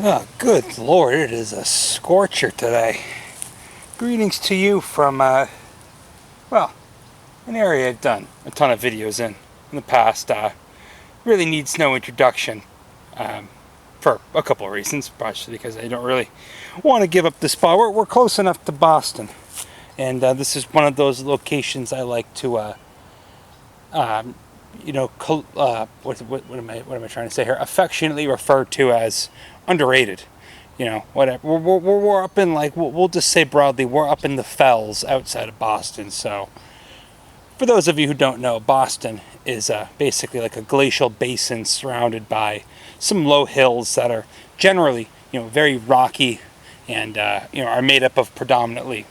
Oh, good Lord, it is a scorcher today. Greetings to you from, well, an area I've done a ton of videos in the past. Really needs no introduction for a couple of reasons, partially because I don't really want to give up the spot. We're close enough to Boston, and this is one of those locations I like to, what am I trying to say here? Affectionately referred to as underrated. You know, whatever. We're up in, like, we'll just say broadly, we're up in the fells outside of Boston. So, for those of you who don't know, Boston is basically like a glacial basin surrounded by some low hills that are generally, very rocky and, are made up of predominantly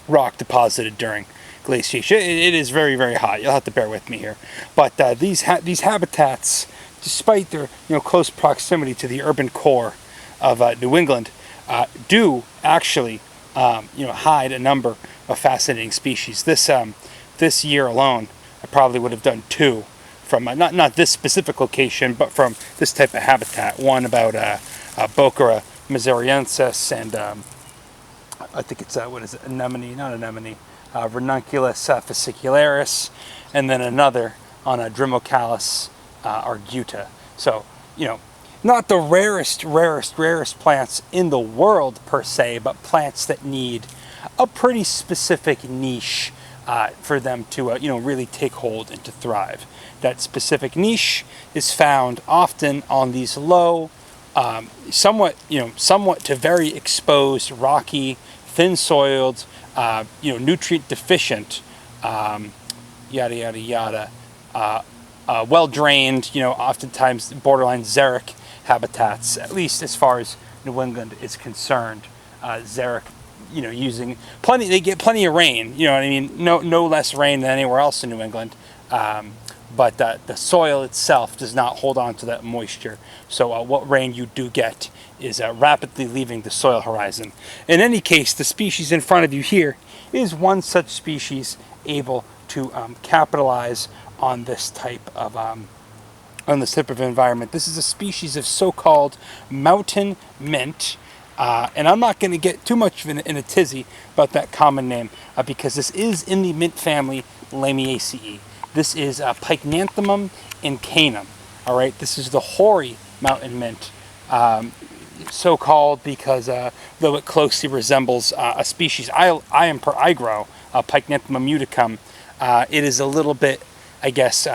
rock deposited during glaciation. It is very, very hot. You'll have to bear with me here. But these habitats, despite their close proximity to the urban core of New England, do actually hide a number of fascinating species. This year alone, I probably would have done two from not this specific location, but from this type of habitat. One about Bocara missouriensis, and I think it's Ranunculus fascicularis, and then another on a Drimocalis arguta. So, not the rarest plants in the world per se, but plants that need a pretty specific niche for them to really take hold and to thrive. That specific niche is found often on these low, somewhat to very exposed, rocky, thin-soiled, nutrient deficient, yada yada yada, well-drained, oftentimes borderline xeric habitats, at least as far as New England is concerned. Xeric, using plenty, they get plenty of rain, you know what I mean? No less rain than anywhere else in New England. But the soil itself does not hold on to that moisture. So what rain you do get is rapidly leaving the soil horizon. In any case, the species in front of you here is one such species able to capitalize on this type of environment. This is a species of so-called mountain mint. And I'm not going to get too much in a tizzy about that common name because this is in the mint family Lamiaceae. This is Pycnanthemum incanum. All right, this is the Hoary mountain mint, so called because though it closely resembles a species I grow, Pycnanthemum eutrochium, it is a little bit, I guess,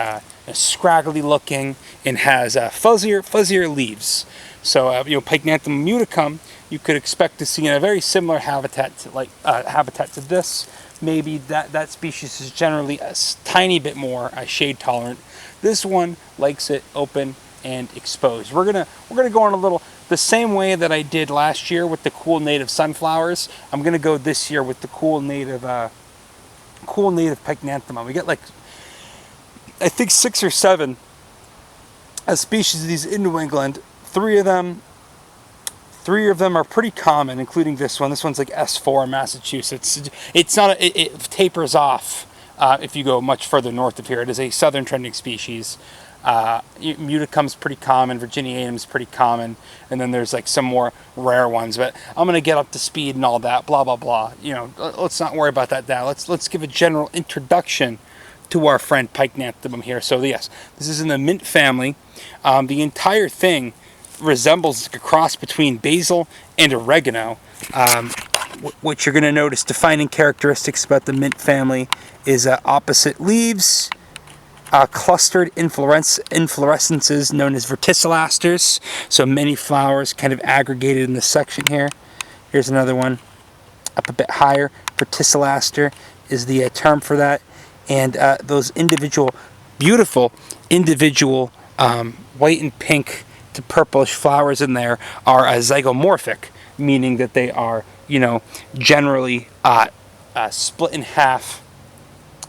scraggly looking and has fuzzier leaves. So Pycnanthemum eutrochium, you could expect to see in a very similar habitat to this. Maybe that species is generally a tiny bit more shade tolerant. This one likes it open and exposed. We're gonna go on a little the same way that I did last year with the cool native sunflowers. I'm gonna go this year with the cool native Pycnanthemum. We get like, I think 6 or 7 species of these in New England. Three of them are pretty common, including this one. This one's like S4 in Massachusetts. It's not. It tapers off if you go much further north of here. It is a southern trending species. Muticum's pretty common. Virginianum's pretty common, and then there's like some more rare ones. But I'm gonna get up to speed and all that. Blah blah blah. Let's not worry about that now. Let's give a general introduction to our friend Pycnanthemum here. So yes, this is in the mint family. The entire thing resembles a cross between basil and oregano. What you're going to notice, defining characteristics about the mint family, is opposite leaves, clustered inflorescences known as verticillasters. So many flowers kind of aggregated in this section here. Here's another one up a bit higher. Verticillaster is the term for that. And those beautiful individual white and pink to purplish flowers in there are zygomorphic, meaning that they are, generally split in half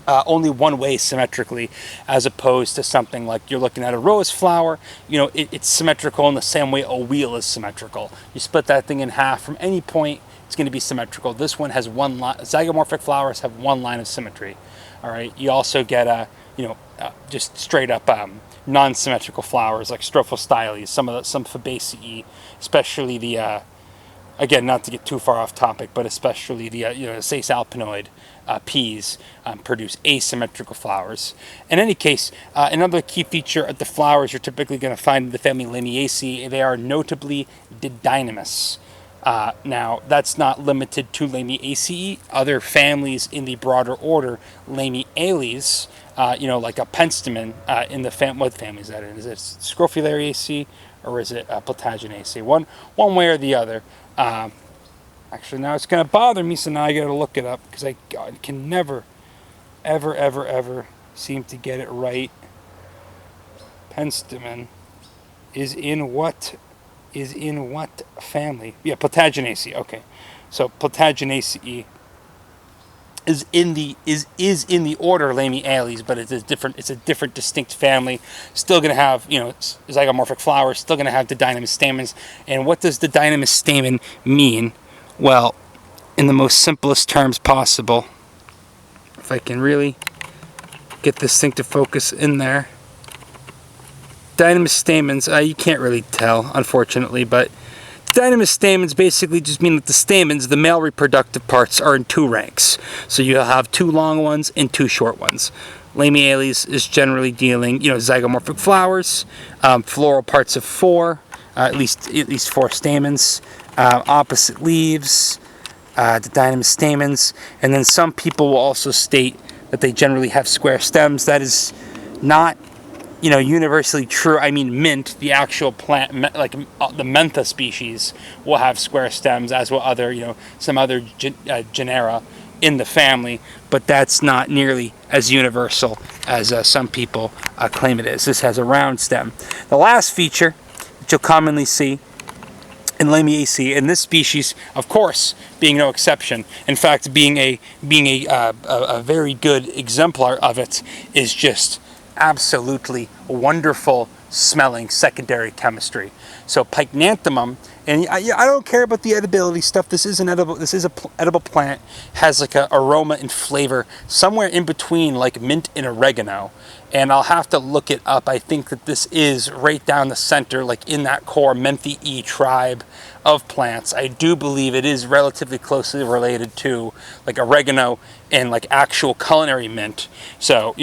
only one way symmetrically, as opposed to something like you're looking at a rose flower. It's symmetrical in the same way a wheel is symmetrical. You split that thing in half from any point, it's going to be symmetrical. This one has one line. Zygomorphic flowers have one line of symmetry. All right. You also get just straight up non-symmetrical flowers like Strophostyles, some Fabaceae, especially the again, not to get too far off topic, but especially the Sace alpinoid peas produce asymmetrical flowers. In any case, another key feature of the flowers you're typically going to find in the family Lamiaceae, they are notably didynamous. Now, that's not limited to Lamiaceae. Other families in the broader order, Lamiales, like a penstemon in the what family is that in? Is it Scrophulariaceae or is it Plataginaceae? One way or the other. Actually, now it's going to bother me, so now I got to look it up because I can never, ever seem to get it right. Penstemon is in what family? Yeah, Plataginaceae. Okay, so Plataginaceae is in the order Lamiales, but it's a different distinct family. Still going to have zygomorphic flowers. Still going to have didynamous stamens. And what does didynamous stamen mean? Well, in the most simplest terms possible, if I can really get this thing to focus in there. Dynamous stamens, you can't really tell, unfortunately, but dynamous stamens basically just mean that the stamens, the male reproductive parts, are in two ranks. So you'll have two long ones and two short ones. Lamiales is generally dealing, zygomorphic flowers, floral parts of four, at least four stamens, opposite leaves, the dynamous stamens, and then some people will also state that they generally have square stems. That is not universally true. I mean, mint, the actual plant, like the mentha species, will have square stems, as will some other genera in the family, but that's not nearly as universal as some people claim it is. This has a round stem. The last feature that you'll commonly see in Lamiaceae, and this species, of course, being no exception, in fact, being a very good exemplar of it, is just absolutely wonderful smelling secondary chemistry. So Pycnanthemum, and I don't care about the edibility stuff. This is an edible plant. Has like a aroma and flavor somewhere in between like mint and oregano. And I'll have to look it up. I think that this is right down the center, like in that core Menthiae tribe of plants. I do believe it is relatively closely related to like oregano and like actual culinary mint. So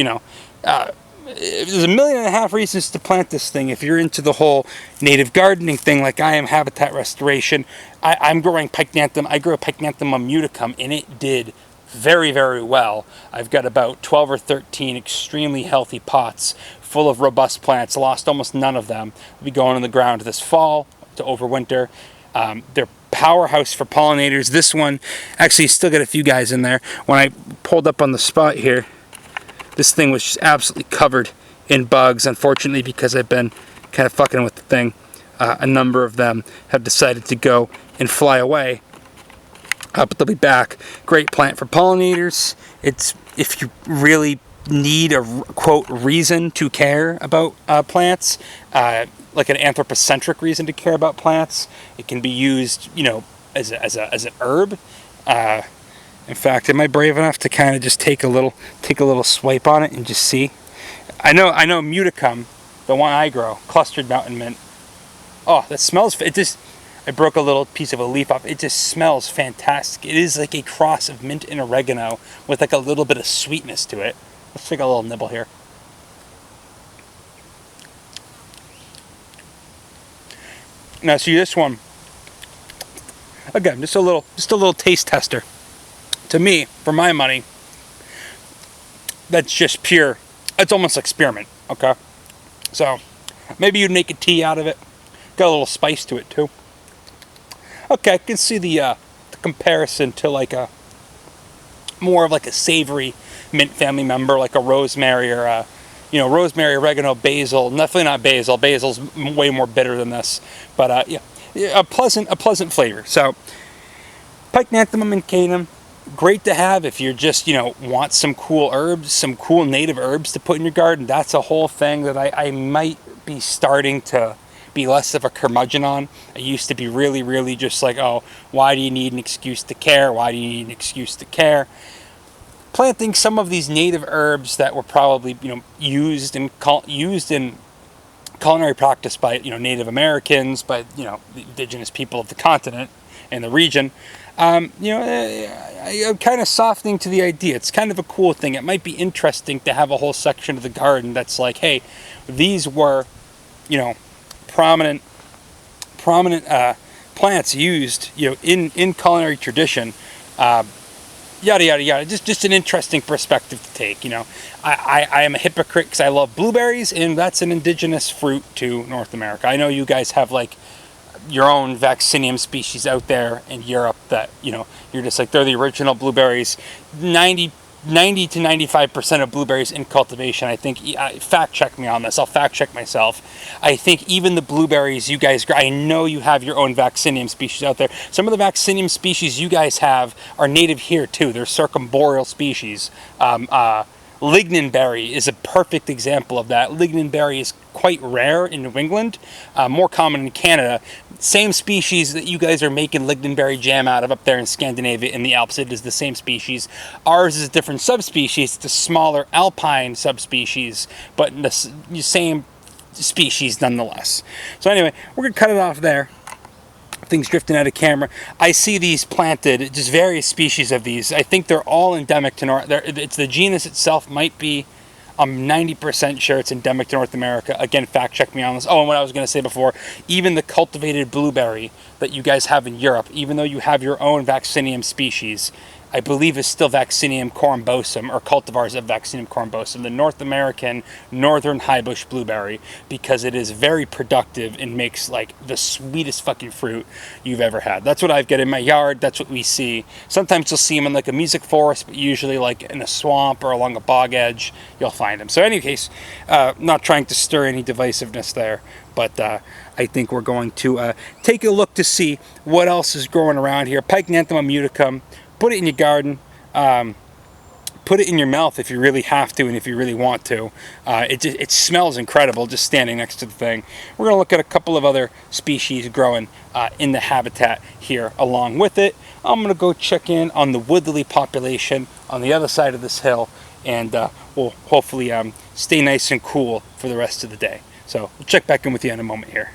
there's 1.5 million reasons to plant this thing. If you're into the whole native gardening thing like I am, habitat restoration, I'm growing Pycnanthemum. I grew a Pycnanthemum muticum, and it did very, very well. I've got about 12 or 13 extremely healthy pots full of robust plants. Lost almost none of them. Will be going in the ground this fall to overwinter. They're powerhouse for pollinators. This one actually still got a few guys in there. When I pulled up on the spot here, this thing was just absolutely covered in bugs. Unfortunately, because I've been kind of fucking with the thing, a number of them have decided to go and fly away. But they'll be back. Great plant for pollinators. It's, if you really need a quote reason to care about plants, like an anthropocentric reason to care about plants, it can be used, as an herb. In fact, am I brave enough to kind of just take a little swipe on it and just see? I know Muticum, the one I grow, clustered Mountainmint. Oh, that smells. I broke a little piece of a leaf off. It just smells fantastic. It is like a cross of mint and oregano with like a little bit of sweetness to it. Let's take a little nibble here. Now, see this one. Again, just a little taste tester. To me, for my money, that's just pure. It's almost like spearmint. Okay, so maybe you'd make a tea out of it. Got a little spice to it too. Okay, I can see the comparison to like a more of like a savory mint family member, like a rosemary or rosemary, oregano, basil. Definitely not basil. Basil's way more bitter than this, but a pleasant flavor. So Pycnanthemum incanum. Great to have if you're just, want some cool herbs, some cool native herbs to put in your garden. That's a whole thing that I might be starting to be less of a curmudgeon on. I used to be really, really just like, oh, why do you need an excuse to care? Why do you need an excuse to care? Planting some of these native herbs that were probably, used in culinary practice by, Native Americans, by, the indigenous people of the continent and the region. I'm kind of softening to the idea. It's kind of a cool thing. It might be interesting to have a whole section of the garden that's like, hey, these were, prominent plants used, in culinary tradition. Yada yada yada. Just an interesting perspective to take. I am a hypocrite because I love blueberries, and that's an indigenous fruit to North America. I know you guys have like your own vaccinium species out there in Europe that you're just like, they're the original blueberries. 90 to 95% of blueberries in cultivation, I think, fact check me on this, I'll fact check myself, I think even the blueberries you guys, I know you have your own vaccinium species out there. Some of the vaccinium species you guys have are native here too. They're circumboreal species. Lignanberry is a perfect example of that. Lignanberry is quite rare in New England, more common in Canada. Same species that you guys are making lignanberry jam out of up there in Scandinavia in the Alps. It is the same species. Ours is a different subspecies. It's a smaller alpine subspecies, but the same species nonetheless. So anyway, we're going to cut it off there. Things drifting out of camera. I see these planted, just various species of these. I think they're all endemic to North. It's the genus itself might be. I'm 90% sure it's endemic to North America. Again, fact check me on this. Oh, and what I was going to say before, even the cultivated blueberry that you guys have in Europe, even though you have your own vaccinium species, I believe is still Vaccinium corymbosum, or cultivars of Vaccinium corymbosum, the North American northern highbush blueberry, because it is very productive and makes like the sweetest fucking fruit you've ever had. That's what I've got in my yard. That's what we see. Sometimes you'll see them in like a music forest, but usually like in a swamp or along a bog edge, you'll find them. So in any case, not trying to stir any divisiveness there, but I think we're going to take a look to see what else is growing around here. Pycnanthemum eutrochium. Put it in your garden, put it in your mouth if you really have to and if you really want to. It smells incredible just standing next to the thing. We're going to look at a couple of other species growing in the habitat here along with it. I'm going to go check in on the woodlily population on the other side of this hill, and we'll hopefully stay nice and cool for the rest of the day. So we'll check back in with you in a moment here.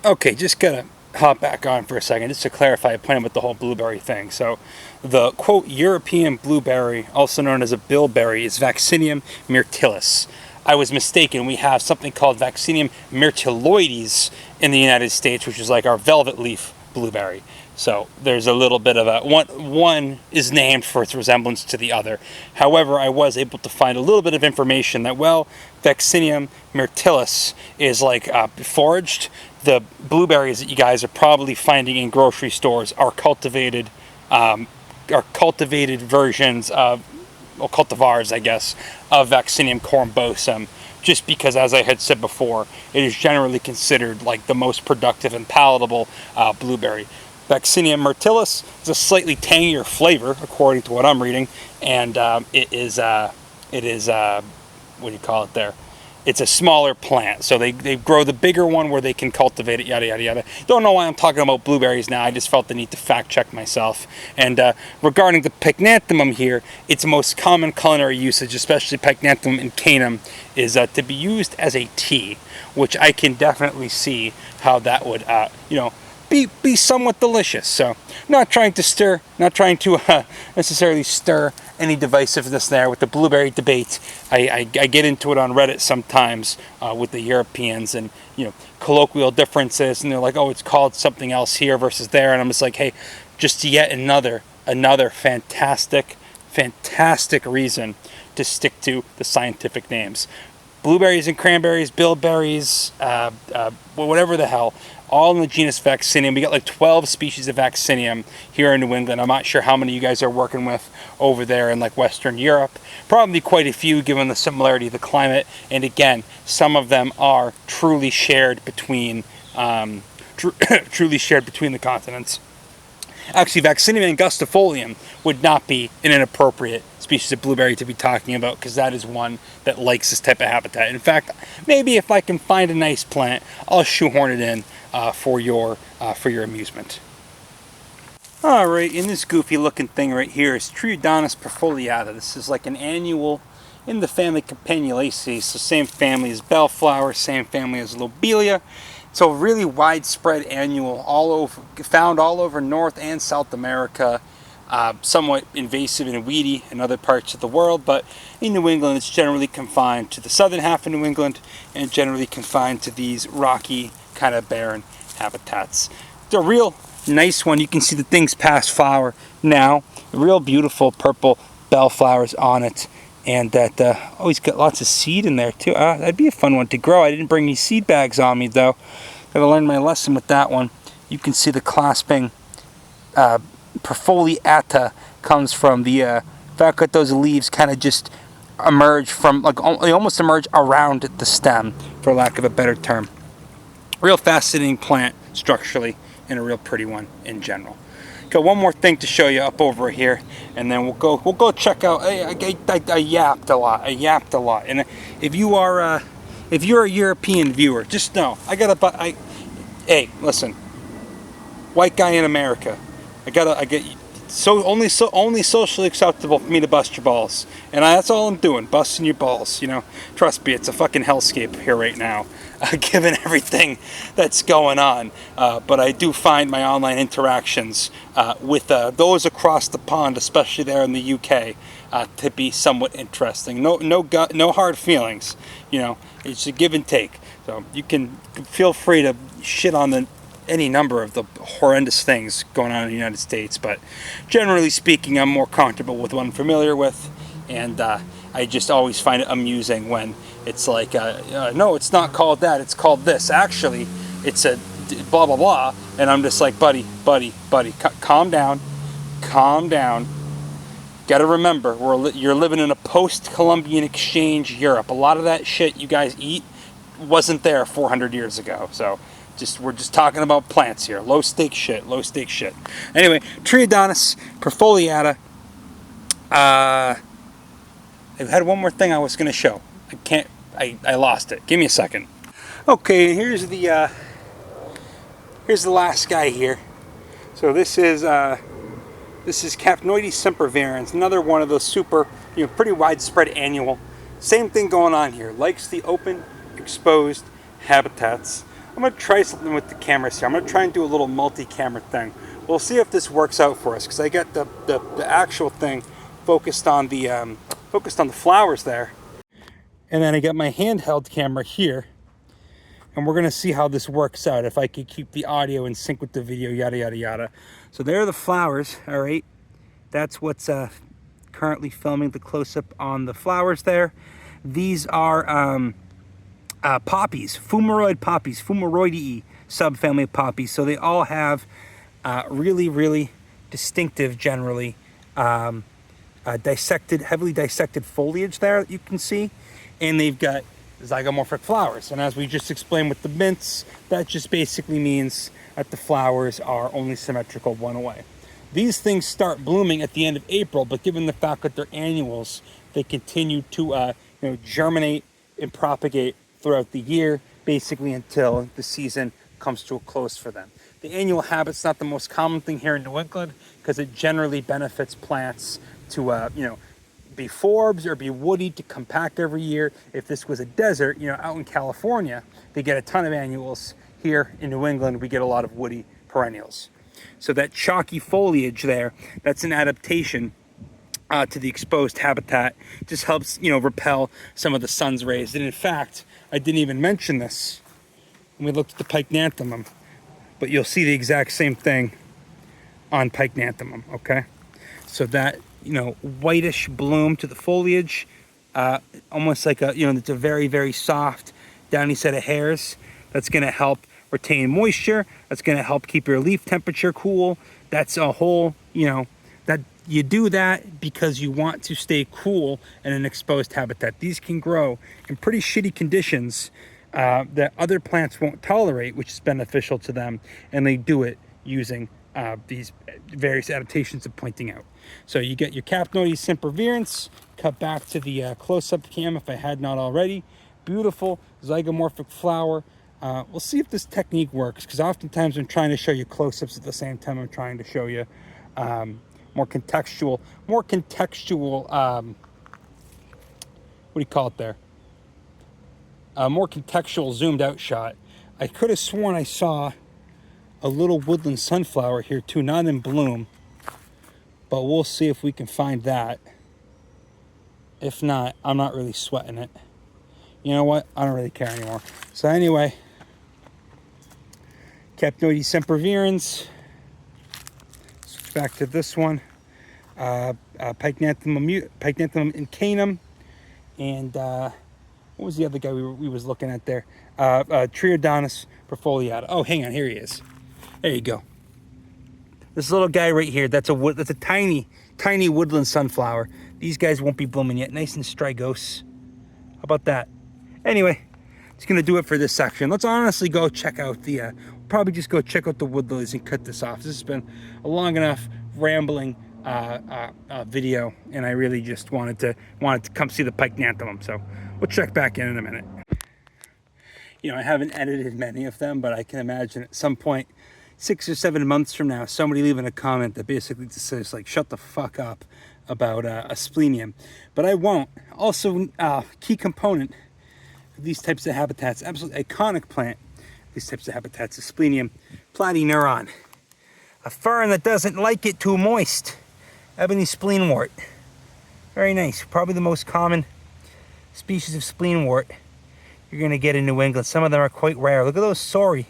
Okay, just got to hop back on for a second just to clarify a point with the whole blueberry thing. So the quote European blueberry, also known as a bilberry, is Vaccinium myrtillus. I was mistaken. We have something called Vaccinium myrtilloides in the United States, which is like our velvet leaf blueberry. So there's a little bit of a one is named for its resemblance to the other. However, I was able to find a little bit of information that, well, Vaccinium myrtillus is like foraged. The blueberries that you guys are probably finding in grocery stores are cultivated versions of, well, cultivars, I guess, of Vaccinium corymbosum, just because, as I had said before, it is generally considered like the most productive and palatable blueberry. Vaccinium myrtillus is a slightly tangier flavor, according to what I'm reading, and it is what do you call it there? It's a smaller plant, so they grow the bigger one where they can cultivate it, yada, yada, yada. Don't know why I'm talking about blueberries now. I just felt the need to fact check myself. And regarding the Pycnanthemum here, its most common culinary usage, especially Pycnanthemum incanum, is to be used as a tea, which I can definitely see how that would, be somewhat delicious. So not trying to necessarily stir any divisiveness there with the blueberry debate. I get into it on Reddit sometimes with the Europeans and colloquial differences, and they're like, oh, it's called something else here versus there, and I'm just like, hey, just yet another fantastic reason to stick to the scientific names. Blueberries and cranberries, bilberries, whatever the hell, all in the genus Vaccinium. We got like 12 species of Vaccinium here in New England. I'm not sure how many you guys are working with over there in like Western Europe. Probably quite a few given the similarity of the climate. And again, some of them are truly shared between the continents. Actually, Vaccinium angustifolium would not be an inappropriate species of blueberry to be talking about, because that is one that likes this type of habitat. In fact, maybe if I can find a nice plant, I'll shoehorn it in for your amusement. Alright, in this goofy looking thing right here is Triodanis perfoliata. This is like an annual in the family Campanulaceae, so same family as bellflower, same family as lobelia. So really widespread annual, found all over North and South America. Somewhat invasive and weedy in other parts of the world, but in New England it's generally confined to the southern half of New England and generally confined to these rocky, kind of barren habitats. It's a real nice one. You can see the things past flower now. Real beautiful purple bellflowers on it, and that always got lots of seed in there too. That'd be a fun one to grow. I didn't bring any seed bags on me though. Gotta learn my lesson with that one. You can see the clasping perfoliata comes from the fact that those leaves kind of just emerge from, like, they almost emerge around the stem, for lack of a better term. Real fascinating plant structurally, and a real pretty one in general. Got one more thing to show you up over here, and then we'll go check out. I yapped a lot. And if you're a European viewer, just know hey, listen, white guy in America. Only socially acceptable for me to bust your balls, and that's all I'm doing, busting your balls. You know, trust me, it's a fucking hellscape here right now, given everything that's going on. But I do find my online interactions with those across the pond, especially there in the UK, to be somewhat interesting. No hard feelings. You know, it's a give and take. So you can feel free to shit on any number of the horrendous things going on in the United States, but generally speaking, I'm more comfortable with what I'm familiar with, and I just always find it amusing when it's like, no, it's not called that, it's called this. Actually, it's a blah, blah, blah, and I'm just like, buddy, calm down. Gotta remember, you're living in a post-Columbian exchange Europe. A lot of that shit you guys eat wasn't there 400 years ago, so we're just talking about plants here. Low stake shit. Anyway, Triodanis, perfoliata. I had one more thing I was going to show. I lost it. Give me a second. Okay, here's the last guy here. So this is Capnoides sempervirens, another one of those super, pretty widespread annual. Same thing going on here. Likes the open, exposed habitats. I'm going to try something with the cameras here. I'm going to try and do a little multi-camera thing. We'll see if this works out for us, because I got the actual thing focused on the flowers there, and then I got my handheld camera here, and we're going to see how this works out, if I can keep the audio in sync with the video, yada yada yada. So there are the flowers. All right, that's what's currently filming the close-up on the flowers there. These are poppies, Fumaroideae, subfamily of poppies. So they all have really, really distinctive, generally heavily dissected foliage there that you can see, and they've got zygomorphic flowers. And as we just explained with the mints, that just basically means that the flowers are only symmetrical one way. These things start blooming at the end of April, but given the fact that they're annuals, they continue to germinate and propagate throughout the year, basically until the season comes to a close for them. The annual habit's not the most common thing here in New England, because it generally benefits plants to be forbs or be woody, to compact every year. If this was a desert, out in California, they get a ton of annuals. Here in New England, we get a lot of woody perennials. So that chalky foliage there, that's an adaptation to the exposed habitat. Just helps, repel some of the sun's rays. And in fact, I didn't even mention this when we looked at the Pycnanthemum, but you'll see the exact same thing on Pycnanthemum, okay? So that, whitish bloom to the foliage, almost like it's a very, very soft, downy set of hairs. That's going to help retain moisture. That's going to help keep your leaf temperature cool. That's a whole, that you do that because you want to stay cool in an exposed habitat. These can grow in pretty shitty conditions that other plants won't tolerate, which is beneficial to them, and they do it using these various adaptations of pointing out. So you get your Capnoides sempervirens. Cut back to the close-up cam if I had not already. Beautiful zygomorphic flower. We'll see if this technique works, because oftentimes I'm trying to show you close-ups at the same time I'm trying to show you more contextual what do you call it there? A more contextual zoomed out shot. I could have sworn I saw a little woodland sunflower here too, not in bloom, but we'll see if we can find that. If not, I'm not really sweating it. You know what? I don't really care anymore. So anyway, Capnoides sempervirens. Switch back to this one. Pycnanthemum incanum. And what was the other guy we was looking at there? Triodanis perfoliata. Oh, hang on, here he is. There you go. This little guy right here, that's a tiny woodland sunflower. These guys won't be blooming yet. Nice and strigose. How about that? Anyway, it's gonna do it for this section. Let's honestly go check out the probably just go check out the wood lilies and cut this off. This has been a long enough rambling video, and I really just wanted to come see the Pycnanthemum. So we'll check back in a minute. You know, I haven't edited many of them, but I can imagine at some point 6 or 7 months from now, somebody leaving a comment that basically just says like, shut the fuck up about Asplenium. But I won't. Also, key component of these types of habitats, absolutely iconic plant, these types of habitats, Asplenium, platyneuron. A fern that doesn't like it too moist. Ebony spleenwort. Very nice. Probably the most common species of spleenwort you're going to get in New England. Some of them are quite rare. Look at those sorry.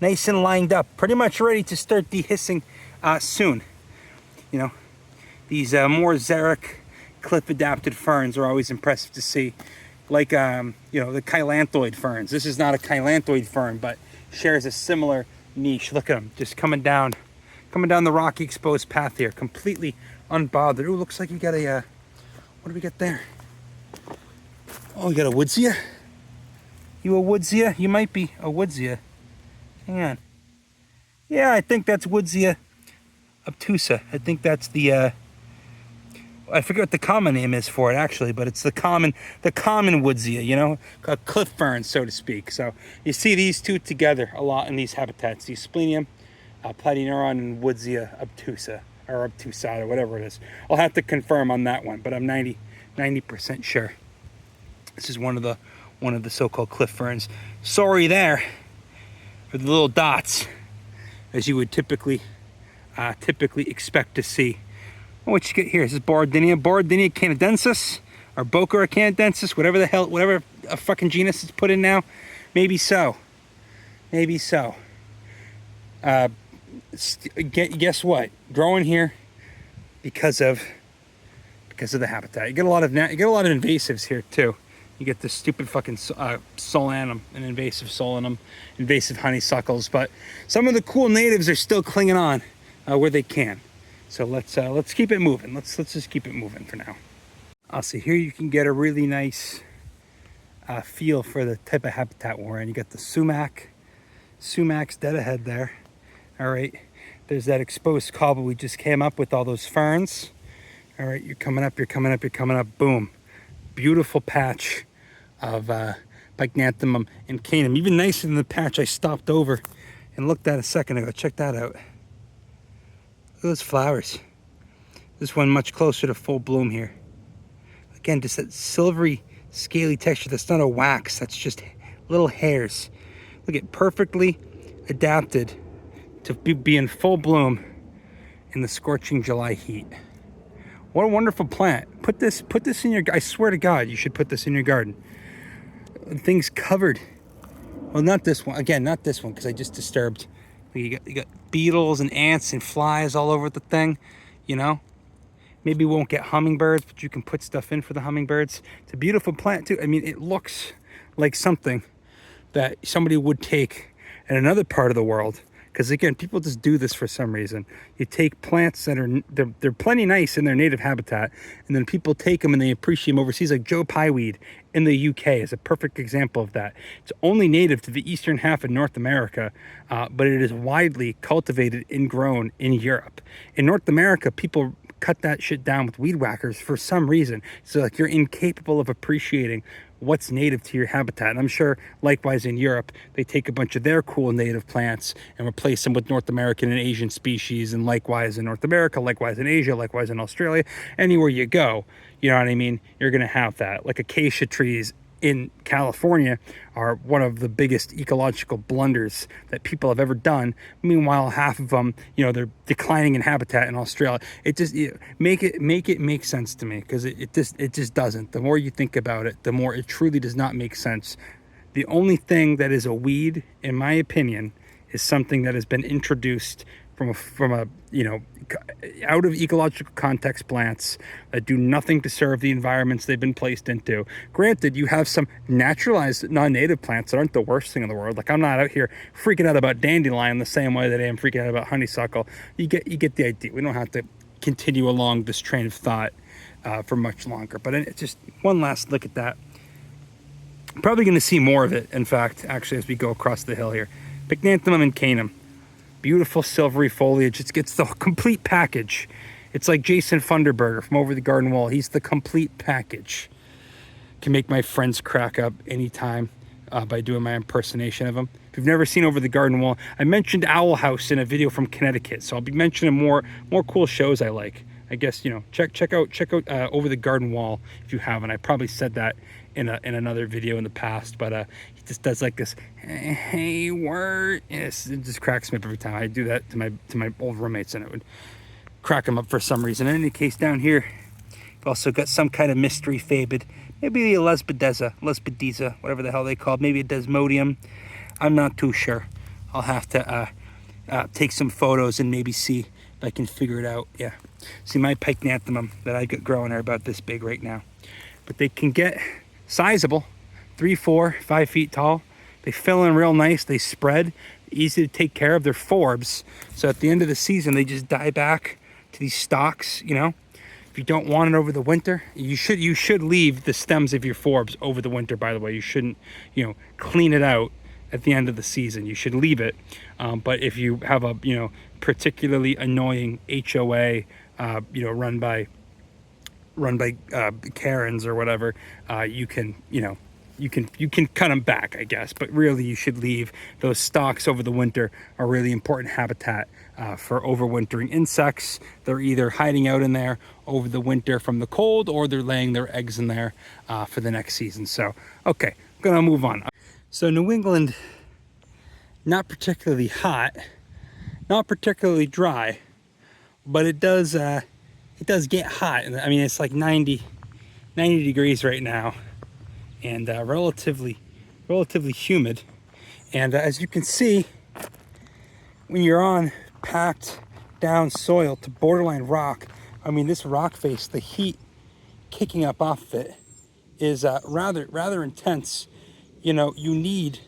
Nice and lined up. Pretty much ready to start dehissing soon. You know, these more xeric cliff-adapted ferns are always impressive to see. Like, you know, the chilanthoid ferns. This is not a chilanthoid fern, but shares a similar niche. Look at them, just coming down the rocky exposed path here, completely unbothered. Ooh, looks like you got a, what do we got there? Oh, you got a woodsia? You a woodsia? You might be a woodsia. Hang on. Yeah, I think that's woodsia obtusa. I think that's the, I forget what the common name is for it actually, but it's the common woodsia, you know, a cliff fern, so to speak. So you see these two together a lot in these habitats, the Asplenium, platyneuron, and woodsia obtusa, or obtusata, whatever it is. I'll have to confirm on that one, but I'm 90% sure. This is one of the so-called cliff ferns. Sorry there for the little dots, as you would typically expect to see. What you get here? This is Boardinia canadensis, or Boca canadensis, whatever a fucking genus is put in now. Maybe so. Maybe so. Guess what? Growing here because of the habitat. You get a lot of invasives here too. You get this stupid fucking solanum, an invasive solanum, invasive honeysuckles, but some of the cool natives are still clinging on where they can. So let's keep it moving. Let's just keep it moving for now. I'll see here you can get a really nice feel for the type of habitat we're in. You got the sumacs dead ahead there. All right, there's that exposed cobble we just came up with all those ferns. All right, you're coming up. Boom. Beautiful patch of Pycnanthemum incanum. Even nicer than the patch I stopped over and looked at a second ago. Check that out. Look at those flowers. This one much closer to full bloom here. Again, just that silvery, scaly texture. That's not a wax. That's just little hairs. Look at perfectly adapted to be in full bloom in the scorching July heat. What a wonderful plant. Put this in your, I swear to God, you should put this in your garden. Things covered. Well, not this one. Again, not this one, because I just disturbed. You got beetles and ants and flies all over the thing, you know. Maybe we won't get hummingbirds, but you can put stuff in for the hummingbirds. It's a beautiful plant too. I mean, it looks like something that somebody would take in another part of the world. Because again, people just do this for some reason. You take plants that are, they're plenty nice in their native habitat, and then people take them and they appreciate them overseas. Like Joe Pyeweed in the UK is a perfect example of that. It's only native to the eastern half of North America, but it is widely cultivated and grown in Europe. In North America, people cut that shit down with weed whackers for some reason. So like you're incapable of appreciating what's native to your habitat. And I'm sure likewise in Europe, they take a bunch of their cool native plants and replace them with North American and Asian species, and likewise in North America, likewise in Asia, likewise in Australia. Anywhere you go, you know what I mean, you're going to have that. Like acacia trees in California are one of the biggest ecological blunders that people have ever done. Meanwhile, half of them, you know, they're declining in habitat in Australia. It just, make it make sense to me, because it just doesn't. The more you think about it, the more it truly does not make sense. The only thing that is a weed, in my opinion, is something that has been introduced from a you know, out of ecological context plants that do nothing to serve the environments they've been placed into. Granted, you have some naturalized non-native plants that aren't the worst thing in the world. Like, I'm not out here freaking out about dandelion the same way that I am freaking out about honeysuckle. You get the idea. We don't have to continue along this train of thought for much longer. But it's just one last look at that. I'm probably going to see more of it, in fact, actually, as we go across the hill here. Pycnanthemum incanum. Beautiful silvery foliage. It gets the complete package. It's like Jason Funderburger from Over the Garden Wall. He's the complete package. Can make my friends crack up anytime by doing my impersonation of him. If you've never seen Over the Garden Wall, I mentioned Owl House in a video from Connecticut, so I'll be mentioning more cool shows I like. I guess, you know, check out Over the Garden Wall if you haven't. I probably said that in another video in the past, but he just does like this, hey, word. Yes, it just cracks me up every time. I do that to my old roommates, and it would crack them up for some reason. In any case, down here, we've also got some kind of mystery fabid, maybe a Lespidiza, whatever the hell they call it. Maybe a Desmodium. I'm not too sure. I'll have to take some photos and maybe see if I can figure it out. Yeah. See, my Pycnanthemum that I got growing are about this big right now, but they can get sizable, 3, 4, 5 feet tall. They fill in real nice. They spread, easy to take care of. They're forbs, so at the end of the season they just die back to these stalks. You know, if you don't want it over the winter, you should leave the stems of your forbs over the winter. By the way, you shouldn't, you know, clean it out at the end of the season. You should leave it. But if you have a, you know, particularly annoying HOA, you know, run by Karens or whatever, you can, you know, you can cut them back, I guess. But really, you should leave those stalks over the winter. Are really important habitat for overwintering insects. They're either hiding out in there over the winter from the cold, or they're laying their eggs in there for the next season. So, okay, I'm gonna move on. So New England, not particularly hot, not particularly dry, but it does get hot. I mean, it's like 90 degrees right now, and relatively humid. And as you can see, when you're on packed down soil to borderline rock, I mean, this rock face, the heat kicking up off of it is rather intense. You know, you need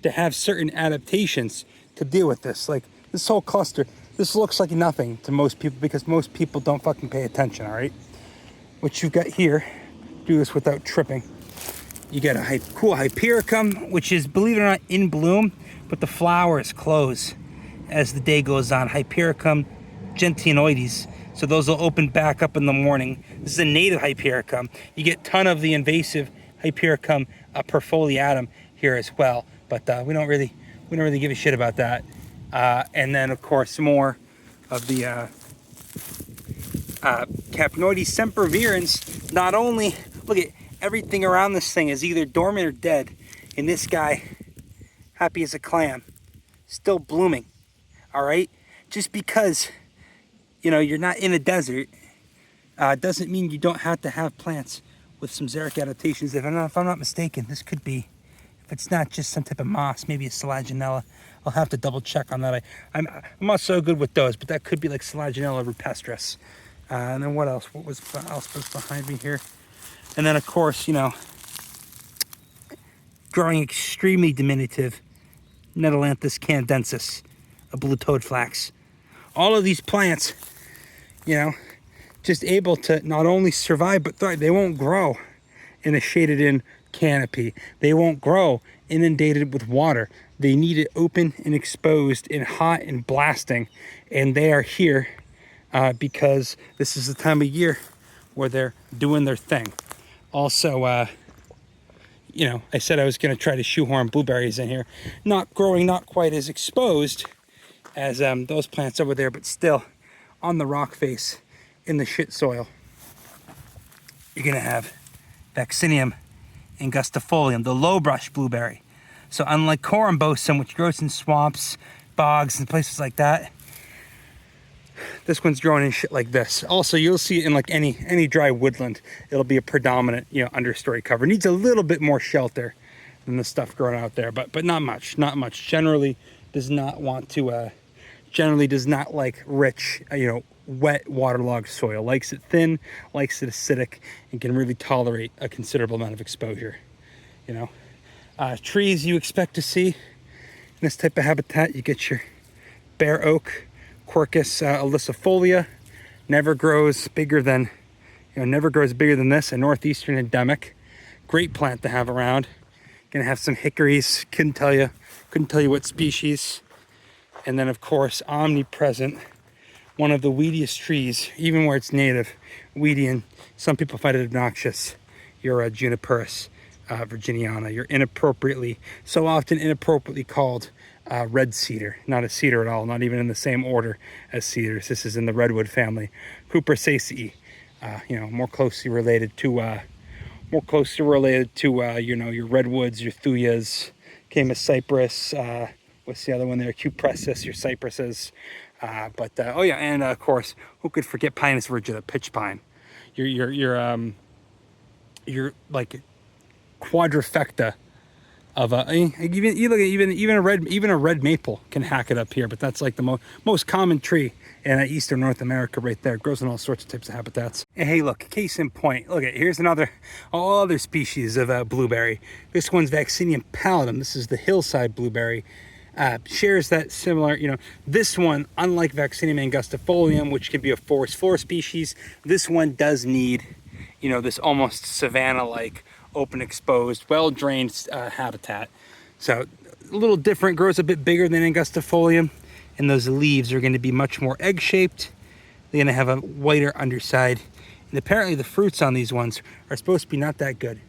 to have certain adaptations to deal with this. Like this whole cluster, this looks like nothing to most people because most people don't fucking pay attention, all right? What you've got here, do this without tripping. You got a cool Hypericum, which is, believe it or not, in bloom, but the flowers close as the day goes on. Hypericum gentianoides. So those will open back up in the morning. This is a native Hypericum. You get a ton of the invasive Hypericum perfoliatum here as well, but we don't really give a shit about that. And then, of course, more of the Capnoides sempervirens. Not only, look at everything around this thing is either dormant or dead. And this guy, happy as a clam, still blooming. All right, just because, you know, you're not in a desert doesn't mean you don't have to have plants with some xeric adaptations. If I'm not mistaken, this could be, if it's not just some type of moss, maybe a Selaginella. I'll have to double check on that. I'm not so good with those, but that could be like Selaginella rupestris. And then what else? What else was behind me here? And then, of course, you know, growing extremely diminutive Netalanthus canadensis, a blue toad flax. All of these plants, you know, just able to not only survive but thrive. They won't grow in a shaded in canopy. They won't grow inundated with water. They need it open and exposed and hot and blasting. And they are here because this is the time of year where they're doing their thing. Also, you know, I said I was going to try to shoehorn blueberries in here. Not growing, not quite as exposed as those plants over there, but still on the rock face in the shit soil. You're going to have Vaccinium angustifolium, the low brush blueberry. So unlike corymbosum, which grows in swamps, bogs, and places like that, this one's growing in shit like this. Also, you'll see it in like any dry woodland. It'll be a predominant, you know, understory cover. Needs a little bit more shelter than the stuff growing out there, but not much, not much. Generally does not want to, generally does not like rich, you know, wet waterlogged soil. Likes it thin, likes it acidic, and can really tolerate a considerable amount of exposure, you know. Trees you expect to see in this type of habitat, you get your bare oak, Quercus ilicifolia. Never grows bigger than, you know, never grows bigger than this. A northeastern endemic. Great plant to have around. Gonna have some hickories. Couldn't tell you what species. And then of course, omnipresent, one of the weediest trees, even where it's native, weedy, and some people find it obnoxious. Your Juniperus virginiana. You're so often inappropriately called red cedar. Not a cedar at all, not even in the same order as cedars. This is in the redwood family. Cupressaceae, you know, more closely related to you know, your redwoods, your thuyas, Camus cypress, what's the other one there? Cupressus, your cypresses. Oh yeah, and of course, who could forget Pinus virgina, pitch pine? Your like quadrifecta of even a red maple can hack it up here, but that's like the most common tree in eastern North America right there. It grows in all sorts of types of habitats. And hey, look, case in point, look at, here's all other species of blueberry. This one's Vaccinium pallidum. This is the hillside blueberry. Shares that similar, you know, this one, unlike Vaccinium angustifolium, which can be a forest floor species, this one does need, you know, this almost savanna-like, open, exposed, well-drained habitat. So a little different, grows a bit bigger than angustifolium, and those leaves are going to be much more egg-shaped. They're going to have a whiter underside, and apparently the fruits on these ones are supposed to be not that good.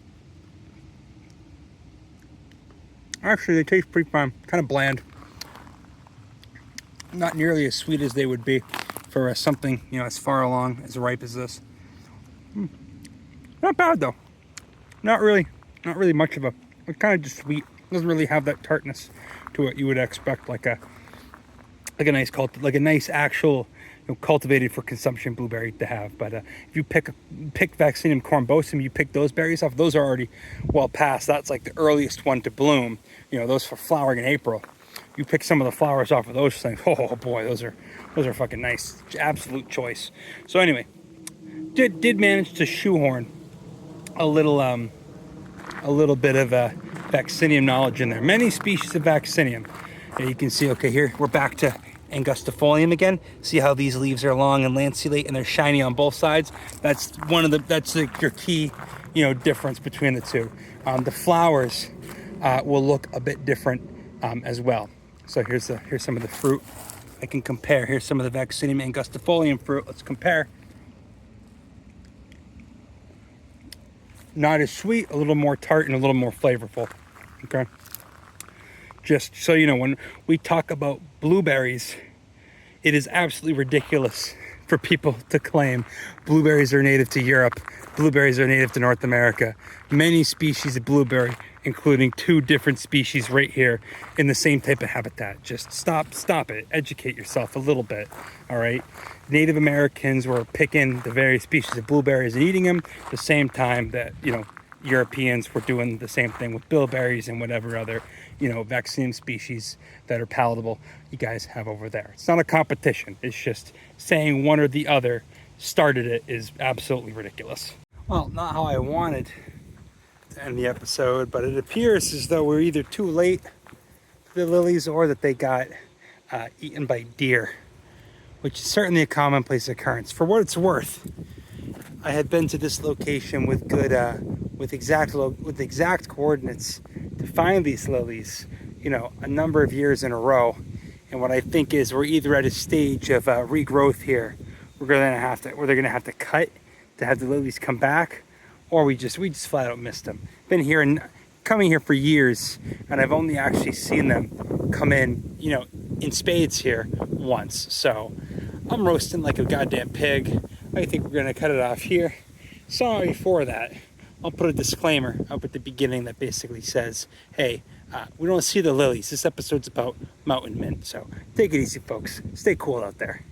Actually, they taste pretty fine, kind of bland. Not nearly as sweet as they would be for something, you know, as far along, as ripe as this. Not bad though. Not really much of a. It's kind of just sweet. Doesn't really have that tartness to what you would expect, like a nice actual, you know, cultivated for consumption blueberry to have. But if you pick Vaccinium corymbosum, you pick those berries off. Those are already well past. That's like the earliest one to bloom. You know, those for flowering in April. You pick some of the flowers off of those things. Oh boy, those are fucking nice. Absolute choice. So anyway, did manage to shoehorn a little bit of Vaccinium knowledge in there. Many species of Vaccinium. And you can see, okay, here we're back to angustifolium again. See how these leaves are long and lanceolate and they're shiny on both sides. That's your key, you know, difference between the two. The flowers will look a bit different as well. So here's some of the fruit I can compare. Here's some of the Vaccinium angustifolium fruit. Let's compare. Not as sweet, a little more tart, and a little more flavorful. Okay. Just so you know, when we talk about blueberries, it is absolutely ridiculous for people to claim blueberries are native to Europe, blueberries are native to North America. Many species of blueberry, including 2 different species right here in the same type of habitat. Just stop it. Educate yourself a little bit, all right? Native Americans were picking the various species of blueberries and eating them at the same time that, you know, Europeans were doing the same thing with bilberries and whatever other, you know, Vaccinium species that are palatable you guys have over there. It's not a competition. It's just saying one or the other started it is absolutely ridiculous. Well, not how I wanted to end the episode, but it appears as though we're either too late for the lilies or that they got eaten by deer, which is certainly a commonplace occurrence. For what it's worth, I had been to this location with good, with exact coordinates to find these lilies, you know, a number of years in a row. And what I think is we're either at a stage of regrowth here, where they're gonna have to cut to have the lilies come back, or we just flat out missed them. Been here and coming here for years, and I've only actually seen them come in, you know, in spades here once. So I'm roasting like a goddamn pig. I think we're gonna cut it off here. Sorry for that. I'll put a disclaimer up at the beginning that basically says, hey, we don't see the lilies. This episode's about mountain mint. So take it easy, folks. Stay cool out there.